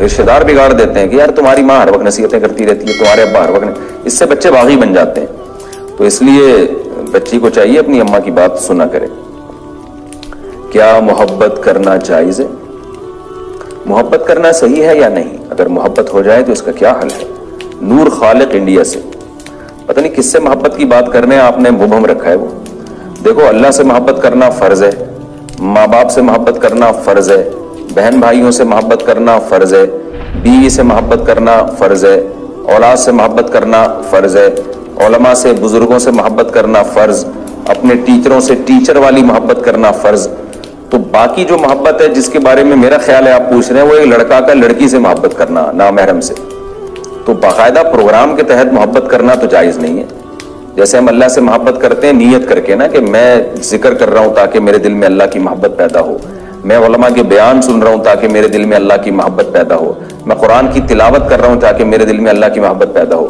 رشتے دار بگاڑ دیتے ہیں کہ یار تمہاری ماں ہر وقت نصیحتیں کرتی رہتی ہے، تمہارے ابا ہر وقت، اس سے بچے باغی بن جاتے ہیں. تو اس لیے بچی کو چاہیے اپنی اماں کی بات سنا کرے. کیا محبت کرنا جائز ہے؟ محبت کرنا صحیح ہے یا نہیں؟ اگر محبت ہو جائے تو اس کا کیا حل ہے؟ نور خالق انڈیا سے. پتہ نہیں کس سے محبت کی بات کرنے آپ نے مبہم رکھا ہے. وہ دیکھو، اللہ سے محبت کرنا فرض ہے، ماں باپ سے محبت کرنا فرض ہے، بہن بھائیوں سے محبت کرنا فرض ہے، بیوی سے محبت کرنا فرض ہے، اولاد سے محبت کرنا فرض ہے، علماء سے، بزرگوں سے محبت کرنا فرض، اپنے ٹیچروں سے ٹیچر والی محبت کرنا فرض. تو باقی جو محبت ہے جس کے بارے میں میرا خیال ہے آپ پوچھ رہے ہیں، وہ ایک لڑکا کا لڑکی سے محبت کرنا نامحرم سے. تو باقاعدہ پروگرام کے تحت محبت کرنا تو جائز نہیں ہے. جیسے ہم اللہ سے محبت کرتے ہیں نیت کر کے نا، کہ میں ذکر کر رہا ہوں تاکہ میرے دل میں اللہ کی محبت پیدا ہو، میں علماء کے بیان سن رہا ہوں تاکہ میرے دل میں اللہ کی محبت پیدا ہو، میں قرآن کی تلاوت کر رہا ہوں تاکہ میرے دل میں اللہ کی محبت پیدا ہو.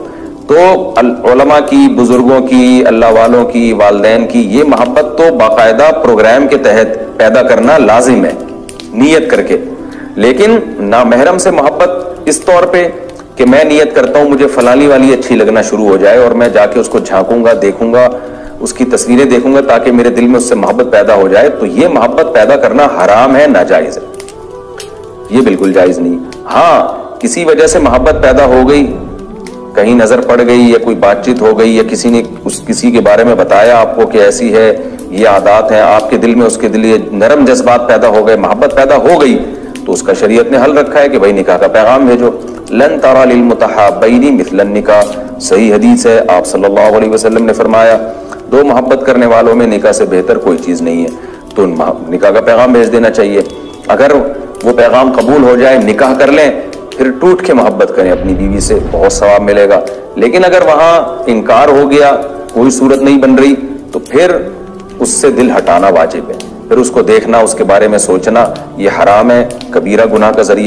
تو علماء کی، بزرگوں کی، اللہ والوں کی، والدین کی یہ محبت تو باقاعدہ پروگرام کے تحت پیدا کرنا لازم ہے نیت کر کے. لیکن نامحرم سے محبت اس طور پہ کہ میں نیت کرتا ہوں مجھے فلانی والی اچھی لگنا شروع ہو جائے اور میں جا کے اس کو جھانکوں گا، دیکھوں گا، اس کی تصویریں دیکھوں گا تاکہ میرے دل میں اس سے محبت پیدا ہو جائے، تو یہ محبت پیدا کرنا حرام ہے، ناجائز ہے. یہ بالکل جائز نہیں. ہاں کسی وجہ سے محبت پیدا ہو گئی، کہیں نظر پڑ گئی یا کوئی بات چیت ہو گئی یا کسی نے کسی کے بارے میں بتایا آپ کو کہ ایسی ہے، یہ عادات ہیں، آپ کے دل میں اس کے دل یہ نرم جذبات پیدا ہو گئے، محبت پیدا ہو گئی، تو اس کا شریعت نے حل رکھا ہے کہ بھائی نکاح کا پیغام بھیجو. لن ترى للمتحابین مثل النکاح، صحیح حدیث ہے، آپ صلی اللہ علیہ وسلم نے فرمایا دو محبت کرنے والوں میں نکاح سے بہتر کوئی چیز نہیں ہے. تو نکاح کا پیغام بھیج دینا چاہیے. اگر وہ پیغام قبول ہو جائے، نکاح کر لیں، پھر ٹوٹ کے محبت کریں اپنی بیوی سے، بہت ثواب ملے گا. لیکن اگر وہاں انکار ہو گیا، کوئی صورت نہیں بن رہی، تو پھر اس سے دل ہٹانا واجب ہے. پھر اس کو دیکھنا، اس کے بارے میں سوچنا یہ حرام ہے، کبیرہ گناہ کا ذریعہ